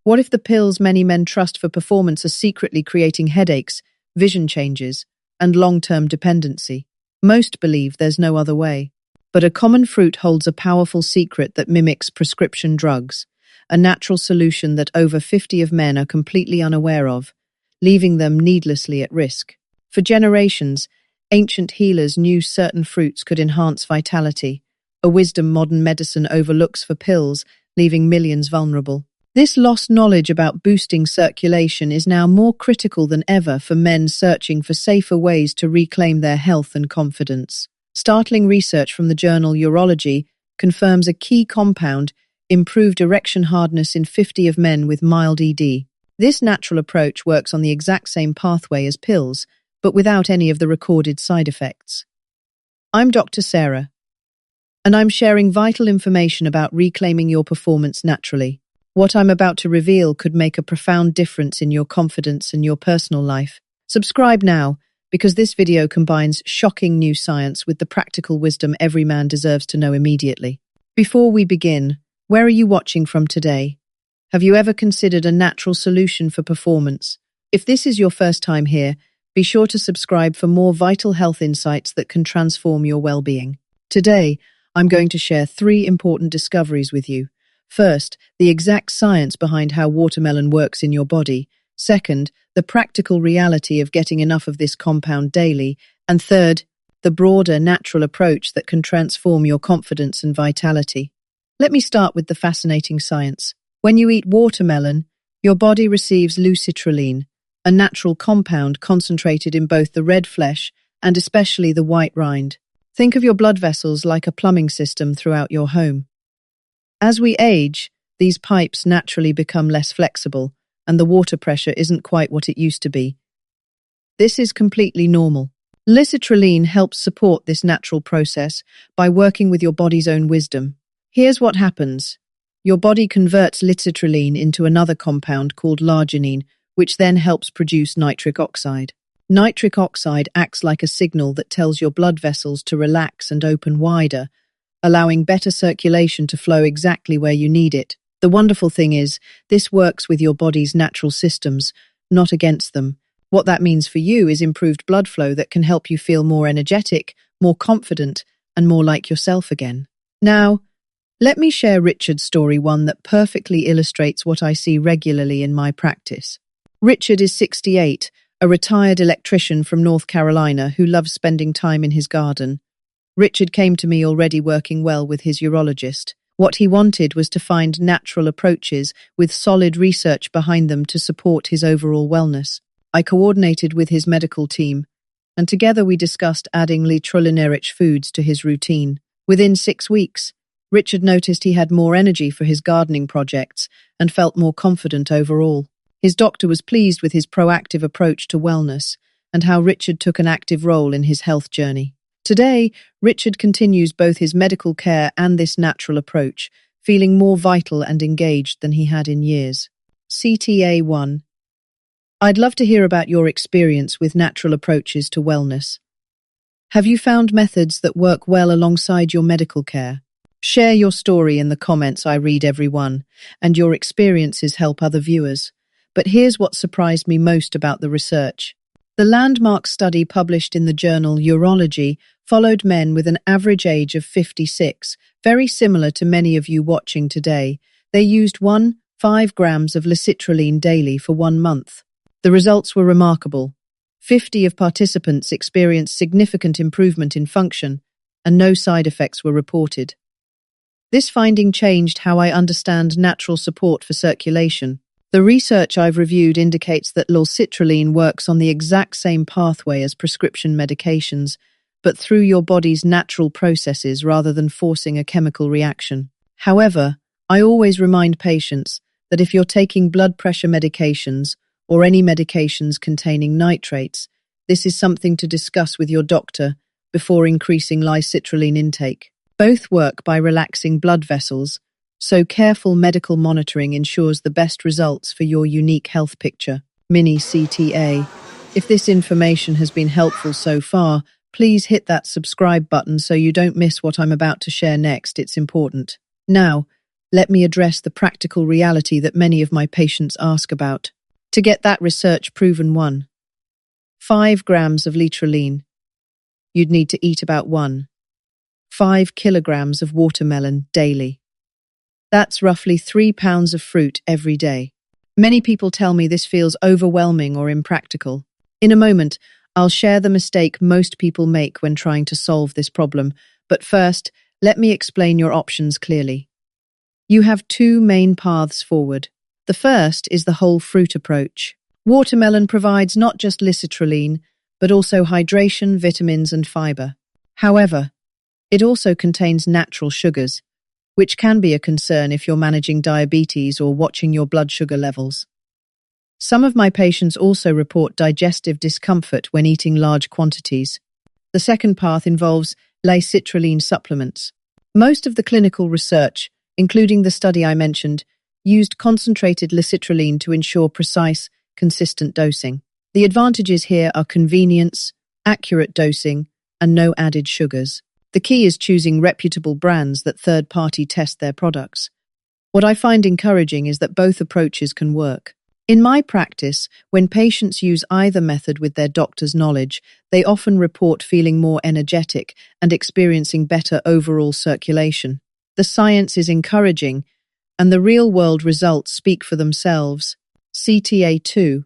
What if the pills many men trust for performance are secretly creating headaches, vision changes, and long-term dependency? Most believe there's no other way. But a common fruit holds a powerful secret that mimics prescription drugs, a natural solution that over 50 of men are completely unaware of, leaving them needlessly at risk. For generations, ancient healers knew certain fruits could enhance vitality, a wisdom modern medicine overlooks for pills, leaving millions vulnerable. This lost knowledge about boosting circulation is now more critical than ever for men searching for safer ways to reclaim their health and confidence. Startling research from the journal Urology confirms a key compound improved erection hardness in 50 of men with mild ED. This natural approach works on the exact same pathway as pills, but without any of the recorded side effects. I'm Dr. Sarah, and I'm sharing vital information about reclaiming your performance naturally. What I'm about to reveal could make a profound difference in your confidence and your personal life. Subscribe now, because this video combines shocking new science with the practical wisdom every man deserves to know immediately. Before we begin, where are you watching from today? Have you ever considered a natural solution for performance? If this is your first time here, be sure to subscribe for more vital health insights that can transform your well-being. Today, I'm going to share 3 important discoveries with you. First, the exact science behind how watermelon works in your body. Second, the practical reality of getting enough of this compound daily. And third, the broader natural approach that can transform your confidence and vitality. Let me start with the fascinating science. When you eat watermelon, your body receives L-citrulline, a natural compound concentrated in both the red flesh and especially the white rind. Think of your blood vessels like a plumbing system throughout your home. As we age, these pipes naturally become less flexible, and the water pressure isn't quite what it used to be. This is completely normal. L-citrulline helps support this natural process by working with your body's own wisdom. Here's what happens. Your body converts L-citrulline into another compound called l'arginine, which then helps produce nitric oxide. Nitric oxide acts like a signal that tells your blood vessels to relax and open wider, allowing better circulation to flow exactly where you need it. The wonderful thing is, this works with your body's natural systems, not against them. What that means for you is improved blood flow that can help you feel more energetic, more confident, and more like yourself again. Now, let me share Richard's story, one that perfectly illustrates what I see regularly in my practice. Richard is 68, a retired electrician from North Carolina who loves spending time in his garden. Richard came to me already working well with his urologist. What he wanted was to find natural approaches with solid research behind them to support his overall wellness. I coordinated with his medical team, and together we discussed adding L-citrulline-rich foods to his routine. Within 6 weeks, Richard noticed he had more energy for his gardening projects and felt more confident overall. His doctor was pleased with his proactive approach to wellness and how Richard took an active role in his health journey. Today, Richard continues both his medical care and this natural approach, feeling more vital and engaged than he had in years. CTA 1. I'd love to hear about your experience with natural approaches to wellness. Have you found methods that work well alongside your medical care? Share your story in the comments. I read every one, and your experiences help other viewers. But here's what surprised me most about the research. The landmark study published in the journal Urology followed men with an average age of 56, very similar to many of you watching today. They used 5 grams of L-citrulline daily for 1 month. The results were remarkable. 50 of participants experienced significant improvement in function, and no side effects were reported. This finding changed how I understand natural support for circulation. The research I've reviewed indicates that L-citrulline works on the exact same pathway as prescription medications, but through your body's natural processes rather than forcing a chemical reaction. However, I always remind patients that if you're taking blood pressure medications or any medications containing nitrates, this is something to discuss with your doctor before increasing L-citrulline intake. Both work by relaxing blood vessels, so careful medical monitoring ensures the best results for your unique health picture. Mini CTA. If this information has been helpful so far, please hit that subscribe button so you don't miss what I'm about to share next. It's important. Now, let me address the practical reality that many of my patients ask about. To get that research proven 5 grams of citrulline, you'd need to eat about 5 kilograms of watermelon daily. That's roughly 3 pounds of fruit every day. Many people tell me this feels overwhelming or impractical. In a moment, I'll share the mistake most people make when trying to solve this problem, but first, let me explain your options clearly. You have 2 main paths forward. The first is the whole fruit approach. Watermelon provides not just citrulline, but also hydration, vitamins, and fiber. However, it also contains natural sugars, which can be a concern if you're managing diabetes or watching your blood sugar levels. Some of my patients also report digestive discomfort when eating large quantities. The second path involves L-citrulline supplements. Most of the clinical research, including the study I mentioned, used concentrated L-citrulline to ensure precise, consistent dosing. The advantages here are convenience, accurate dosing, and no added sugars. The key is choosing reputable brands that third-party test their products. What I find encouraging is that both approaches can work. In my practice, when patients use either method with their doctor's knowledge, they often report feeling more energetic and experiencing better overall circulation. The science is encouraging, and the real-world results speak for themselves. CTA 2.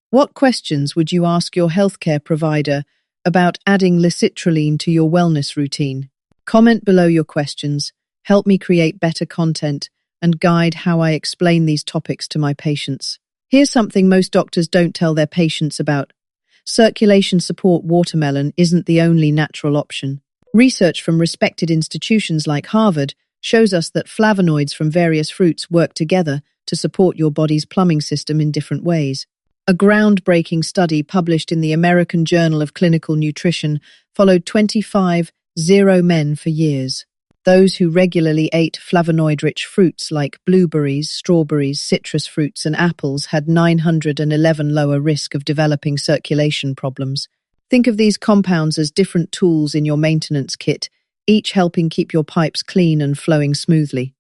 What questions would you ask your healthcare provider about adding L-citrulline to your wellness routine? Comment below your questions, help me create better content, and guide how I explain these topics to my patients. Here's something most doctors don't tell their patients about. Circulation support watermelon isn't the only natural option. Research from respected institutions like Harvard shows us that flavonoids from various fruits work together to support your body's plumbing system in different ways. A groundbreaking study published in the American Journal of Clinical Nutrition followed 25 men for years. Those who regularly ate flavonoid-rich fruits like blueberries, strawberries, citrus fruits, and apples had 911 lower risk of developing circulation problems. Think of these compounds as different tools in your maintenance kit, each helping keep your pipes clean and flowing smoothly.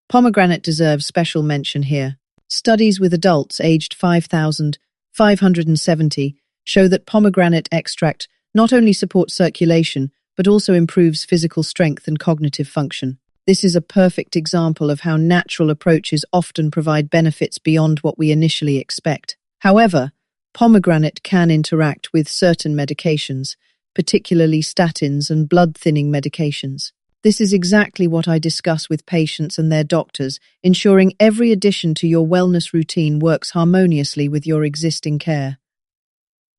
Pomegranate deserves special mention here. Studies with adults aged 5,570 show that pomegranate extract not only supports circulation, but also improves physical strength and cognitive function. This is a perfect example of how natural approaches often provide benefits beyond what we initially expect. However, pomegranate can interact with certain medications, particularly statins and blood-thinning medications. This is exactly what I discuss with patients and their doctors, ensuring every addition to your wellness routine works harmoniously with your existing care.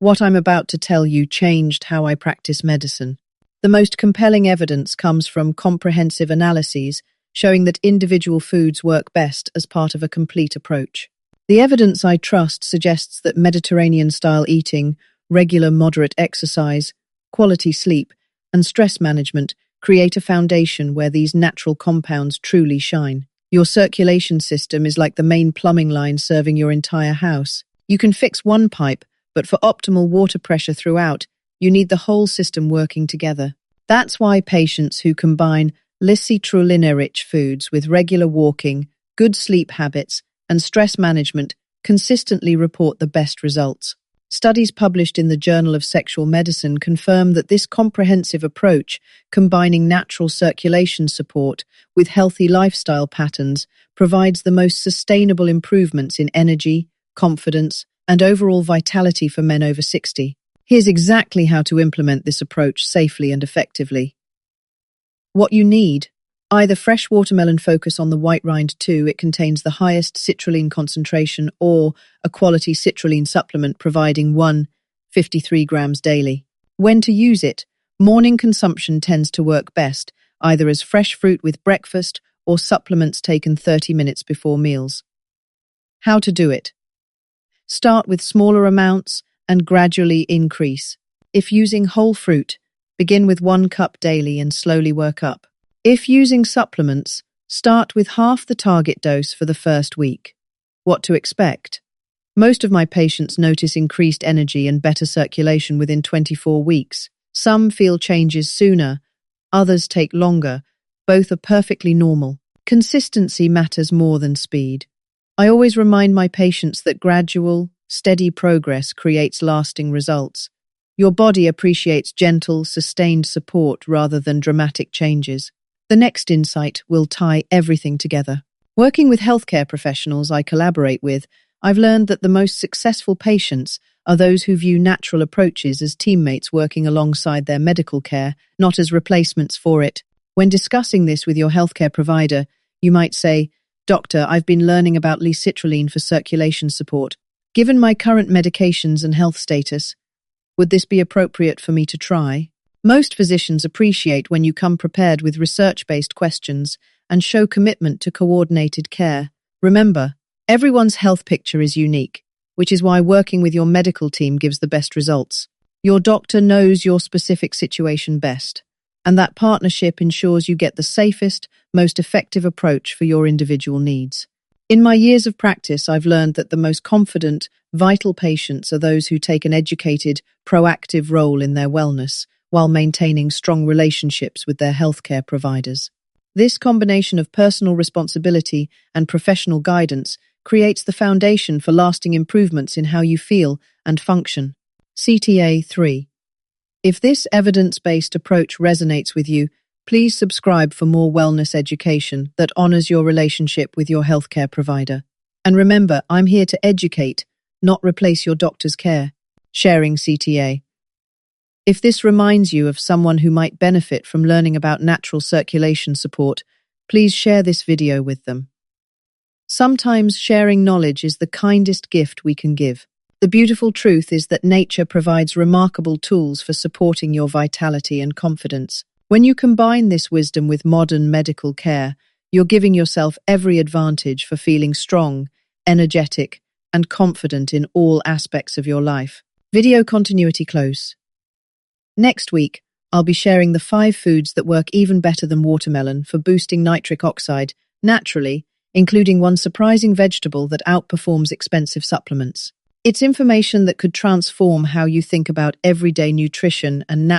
What I'm about to tell you changed how I practice medicine. The most compelling evidence comes from comprehensive analyses showing that individual foods work best as part of a complete approach. The evidence I trust suggests that Mediterranean-style eating, regular moderate exercise, quality sleep, and stress management create a foundation where these natural compounds truly shine. Your circulation system is like the main plumbing line serving your entire house. You can fix one pipe, but for optimal water pressure throughout, you need the whole system working together. That's why patients who combine L-citrulline-rich foods with regular walking, good sleep habits, and stress management consistently report the best results. Studies published in the Journal of Sexual Medicine confirm that this comprehensive approach, combining natural circulation support with healthy lifestyle patterns, provides the most sustainable improvements in energy, confidence, and overall vitality for men over 60. Here's exactly how to implement this approach safely and effectively. What you need: either fresh watermelon, focus on the white rind 2, it contains the highest citrulline concentration, or a quality citrulline supplement providing 53 grams daily. When to use it: morning consumption tends to work best, either as fresh fruit with breakfast or supplements taken 30 minutes before meals. How to do it: start with smaller amounts and gradually increase. If using whole fruit, begin with 1 cup daily and slowly work up. If using supplements, start with half the target dose for the first week. What to expect? Most of my patients notice increased energy and better circulation within 24 weeks. Some feel changes sooner, others take longer. Both are perfectly normal. Consistency matters more than speed. I always remind my patients that gradual, steady progress creates lasting results. Your body appreciates gentle, sustained support rather than dramatic changes. The next insight will tie everything together. Working with healthcare professionals I collaborate with, I've learned that the most successful patients are those who view natural approaches as teammates working alongside their medical care, not as replacements for it. When discussing this with your healthcare provider, you might say, "Doctor, I've been learning about L-citrulline for circulation support. Given my current medications and health status, would this be appropriate for me to try?" Most physicians appreciate when you come prepared with research-based questions and show commitment to coordinated care. Remember, everyone's health picture is unique, which is why working with your medical team gives the best results. Your doctor knows your specific situation best, and that partnership ensures you get the safest, most effective approach for your individual needs. In my years of practice, I've learned that the most confident, vital patients are those who take an educated, proactive role in their wellness, while maintaining strong relationships with their healthcare providers. This combination of personal responsibility and professional guidance creates the foundation for lasting improvements in how you feel and function. CTA 3. If this evidence-based approach resonates with you, please subscribe for more wellness education that honors your relationship with your healthcare provider. And remember, I'm here to educate, not replace your doctor's care. Sharing CTA. If this reminds you of someone who might benefit from learning about natural circulation support, please share this video with them. Sometimes sharing knowledge is the kindest gift we can give. The beautiful truth is that nature provides remarkable tools for supporting your vitality and confidence. When you combine this wisdom with modern medical care, you're giving yourself every advantage for feeling strong, energetic, and confident in all aspects of your life. Video continuity close. Next week, I'll be sharing the 5 foods that work even better than watermelon for boosting nitric oxide naturally, including one surprising vegetable that outperforms expensive supplements. It's information that could transform how you think about everyday nutrition and natural